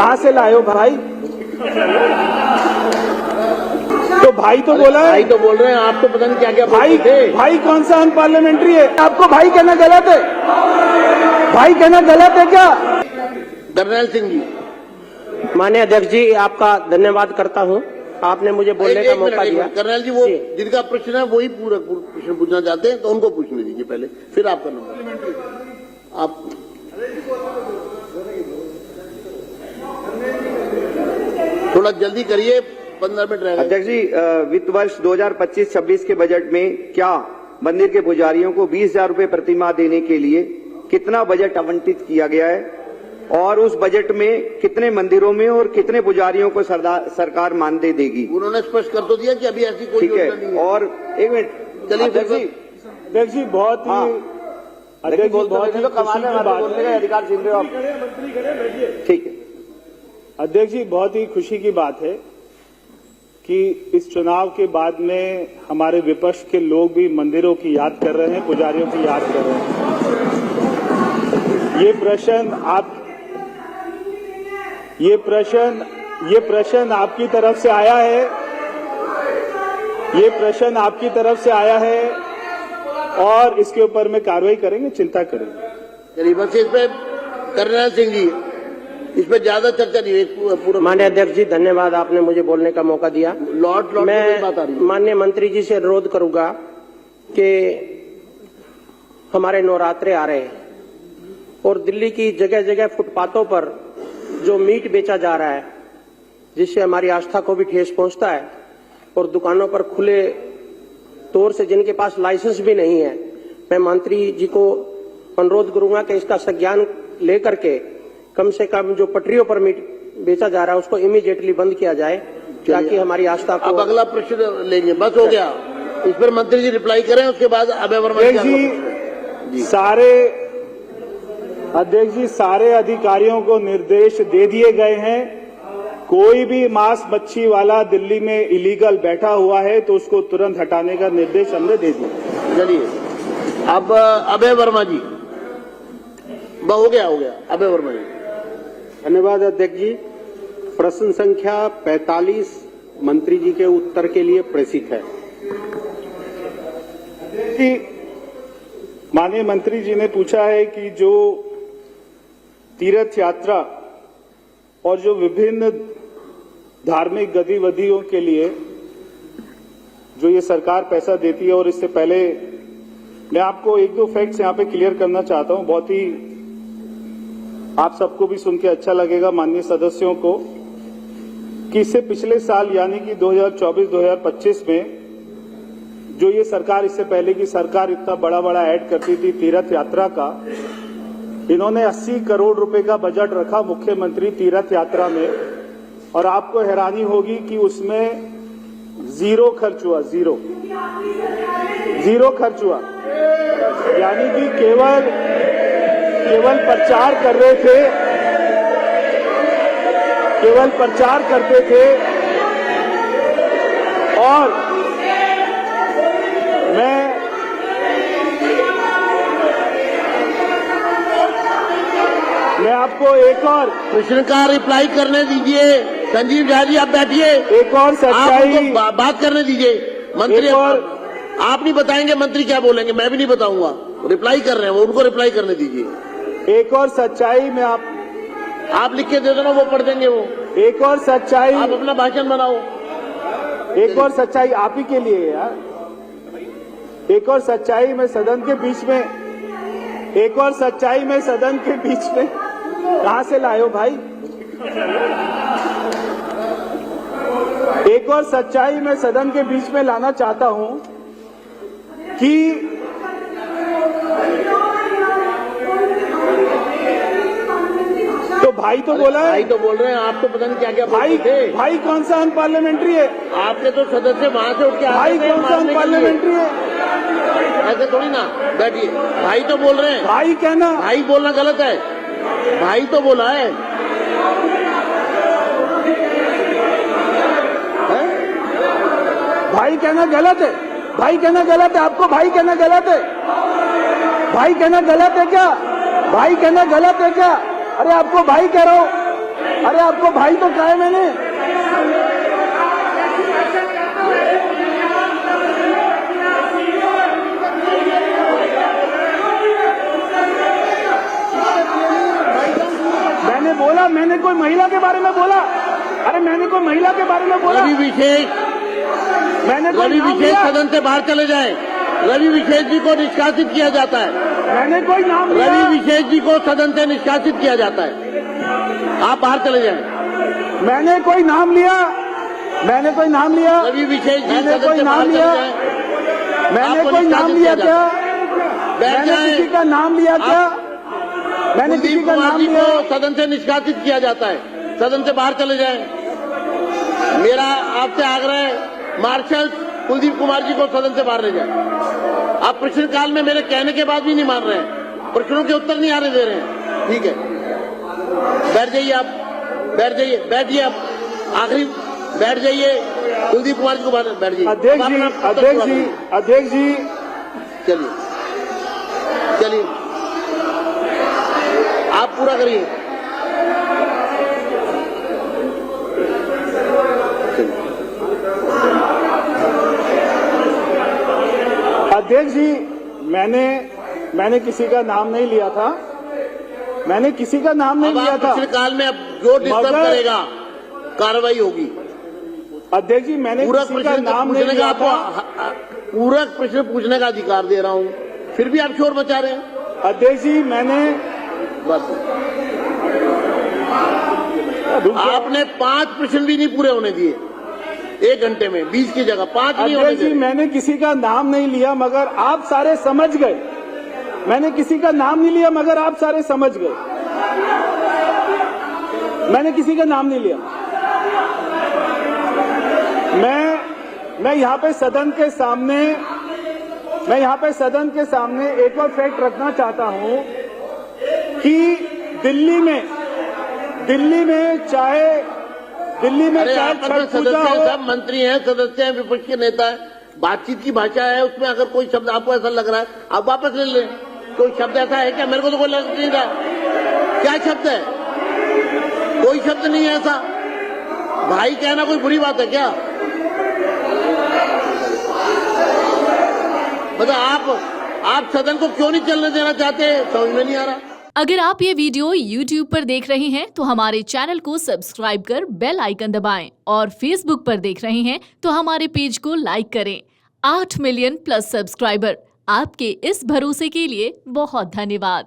कहाँ से लाए हो भाई? तो भाई तो बोला है। भाई तो बोल रहे हैं, आप तो पता नहीं क्या क्या भाई भाई कौन सा अनपार्लियामेंट्री है? आपको भाई कहना गलत है? भाई कहना गलत है क्या? कर्नल सिंह जी, माननीय अध्यक्ष जी, आपका धन्यवाद करता हूं, आपने मुझे बोलने का मौका दिया। कर्नल जी, वो जिनका प्रश्न है वही पूरा प्रश्न पूछना चाहते हैं तो उनको पूछने दीजिए पहले, फिर आप करना। आप थोड़ा जल्दी करिए, 15 मिनट रहेगा। अध्यक्ष जी, वित्त वर्ष 2025-26 के बजट में क्या मंदिर के पुजारियों को 20,000 रुपए प्रतिमाह देने के लिए कितना बजट आवंटित किया गया है और उस बजट में कितने मंदिरों में और कितने पुजारियों को सरकार मानदेय देगी? उन्होंने स्पष्ट कर तो दिया कि अभी ऐसी कोई योजना नहीं है। और एक मिनट, चलिए अध्यक्ष जी बहुत ही अध्यक्ष जी बहुत ही बोलने का अधिकार छीन रहे हो आप। ठीक है अध्यक्ष जी, बहुत ही खुशी की बात है कि इस चुनाव के बाद में हमारे विपक्ष के लोग भी मंदिरों की याद कर रहे हैं, पुजारियों की याद कर रहे हैं। ये प्रश्न आपकी तरफ से आया है, ये प्रश्न आपकी तरफ से आया है और इसके ऊपर में कार्रवाई करेंगे, चिंता करेंगे। चलिए बस इस पे कर्नल सिंह जी, इस पे ज्यादा चर्चा नहीं हुई पूरा। माननीय अध्यक्ष जी, धन्यवाद, आपने मुझे बोलने का मौका दिया। लॉर्ड मैं बात आ रही है। माननीय मंत्री जी से अनुरोध करूंगा कि हमारे नवरात्रे आ रहे हैं और दिल्ली की जगह जगह फुटपाथों पर जो मीट बेचा जा रहा है, जिससे हमारी आस्था को भी ठेस पहुंचता है, और दुकानों पर खुले तौर से जिनके पास लाइसेंस भी नहीं है, मैं मंत्री जी को अनुरोध करूंगा कि इसका संज्ञान लेकर के कम से कम जो पटरियों पर मीट बेचा जा रहा है उसको इमीडिएटली बंद किया जाए, ताकि हमारी आस्था को। अब अगला प्रश्न लेंगे, बस हो गया। इस पर मंत्री जी रिप्लाई करें, उसके बाद अभय वर्मा जी सारे अधिकारियों को निर्देश दे दिए गए हैं, कोई भी मांस मच्छी वाला दिल्ली में इलीगल बैठा हुआ है तो उसको तुरंत हटाने का निर्देश हमने दे दिया। चलिए अब अभय वर्मा जी, हो गया अभय वर्मा जी। धन्यवाद अध्यक्ष जी। प्रश्न संख्या 45 मंत्री जी के उत्तर के लिए प्रेषित है। माननीय मंत्री जी ने पूछा है कि जो तीर्थ यात्रा और जो विभिन्न धार्मिक गतिविधियों के लिए जो ये सरकार पैसा देती है, और इससे पहले मैं आपको एक दो फैक्ट्स यहाँ पे क्लियर करना चाहता हूँ, बहुत ही आप सबको भी सुन के अच्छा लगेगा माननीय सदस्यों को, कि इससे पिछले साल यानी कि 2024-2025 में जो ये सरकार, इससे पहले की सरकार इतना बड़ा ऐड करती थी तीर्थ यात्रा का, इन्होंने 80 करोड़ रुपए का बजट रखा मुख्यमंत्री तीर्थ यात्रा में, और आपको हैरानी होगी कि उसमें जीरो खर्च हुआ, जीरो खर्च हुआ, यानी कि केवल प्रचार कर रहे थे, केवल प्रचार करते थे। और मैं आपको एक और प्रश्न का रिप्लाई करने दीजिए। संजीव झा जी, आप बैठिए, एक और सच्चाई बात करने दीजिए। मंत्री आप नहीं बताएंगे मंत्री क्या बोलेंगे, मैं भी नहीं बताऊंगा। रिप्लाई कर रहे हैं वो, उनको रिप्लाई करने दीजिए। एक और सच्चाई में आप लिख के दे दो ना, वो पढ़ देंगे वो। एक और सच्चाई, आप अपना भाषण बनाओ। एक और सच्चाई आप ही के लिए यार, एक और सच्चाई में सदन के बीच में, एक और सच्चाई में सदन के बीच में कहां से लाए हो भाई? एक और सच्चाई में सदन के बीच में लाना चाहता हूं कि तो भाई तो बोला है, भाई तो बोल रहे हैं, आप तो पता नहीं क्या क्या भाई कौन सा अनपार्लियामेंट्री है? आपके तो सदस्य वहां से उठ के भाई कौन सा अनपार्लियामेंट्री है? ऐसे थोड़ी ना, बैठिए। भाई तो बोल रहे हैं, भाई कहना, भाई बोलना गलत है, भाई तो बोला है। भाई कहना गलत है, भाई कहना गलत है, आपको भाई कहना गलत है? भाई कहना गलत है क्या? भाई कहना गलत है क्या? अरे आपको भाई कह रहा हूं, अरे आपको भाई तो कहा है मैंने। मैंने बोला, मैंने कोई महिला के बारे में बोला? अरे मैंने कोई महिला के बारे में बोला? रवि विशेष, मैंने कोई रवि नाम विशेष लिया? सदन से बाहर चले जाएं। रवि विशेष जी को निष्कासित किया जाता है। मैंने कोई नाम लिया? रवि विशेष जी को सदन से निष्कासित किया जाता है। आप बाहर चले जाएं। मैंने कोई नाम लिया? मैंने कोई नाम लिया? रवि विशेष जी मैंने सदन कोई से नाम बाहर चले लिया? जाएं। मैंने आपको कोई नाम निष्कासित लिया किया क्या? बैठ मैंने जाएं। किसी का नाम लिया क्या? मैंने किसी कुलदीप का कुमार नाम जी लिया? को सदन से निष्कासित किया जाता है। सदन से बाहर चले जाएं। मेरा आपसे आग्रह है, मार्शल कुलदीप कुमार जी को सदन से बाहर ले जाए। आप प्रश्नकाल में मेरे कहने के बाद भी नहीं मान रहे हैं, प्रश्नों के उत्तर नहीं आने दे रहे हैं। ठीक है, बैठ जाइए आप, बैठ जाइए, बैठिए आप, आखिरी बैठ जाइए। कुलदीप कुमार जी को बाहर बैठ जाइए। अध्यक्ष जी, अध्यक्ष जी, अध्यक्ष जी, चलिए चलिए, आप पूरा करिए। अध्यक्ष जी, मैंने किसी का नाम नहीं लिया था। मैंने किसी का नाम नहीं अब लिया आप था। प्रश्नकाल में अब जो डिस्टर्ब मगर- करेगा कार्रवाई होगी। अध्यक्ष जी, मैंने पूरा किसी का प्रश्न नाम नहीं पूछने का लिया था। आपको पूरा प्रश्न पूछने का अधिकार दे रहा हूं, फिर भी आप शोर मचा रहे हैं। अध्यक्ष जी, मैंने बस आपने 5 प्रश्न भी नहीं पूरे होने दिए 1 घंटे में, 20 की जगह 5 नहीं होने अध्यक्ष जी, दिए। मैंने किसी का नाम नहीं लिया, मगर आप सारे समझ गए। मैंने किसी का नाम नहीं लिया, मगर आप सारे समझ गए। मैंने किसी का नाम नहीं लिया। मैं यहाँ पे सदन के सामने एक और फैक्ट रखना चाहता हूं कि दिल्ली में चाहे अरे आप छठ अपने पूजा सदस्य हैं, हो, सब मंत्री हैं, सदस्य हैं, विपक्ष के नेता हैं, बातचीत की भाषा है, उसमें अगर कोई शब्द आपको ऐसा लग रहा है आप वापस ले लें। कोई शब्द ऐसा है क्या? मेरे को तो कोई लग नहीं रहा। क्या शब्द है? कोई शब्द नहीं है ऐसा। भाई कहना कोई बुरी बात है क्या? मतलब आप सदन को क्यों नहीं चलने देना चाहते, समझ में नहीं आ रहा। अगर आप ये वीडियो YouTube पर देख रहे हैं तो हमारे चैनल को सब्सक्राइब कर बेल आइकन दबाएं और Facebook पर देख रहे हैं तो हमारे पेज को लाइक करें। 8 मिलियन प्लस सब्सक्राइबर, आपके इस भरोसे के लिए बहुत धन्यवाद।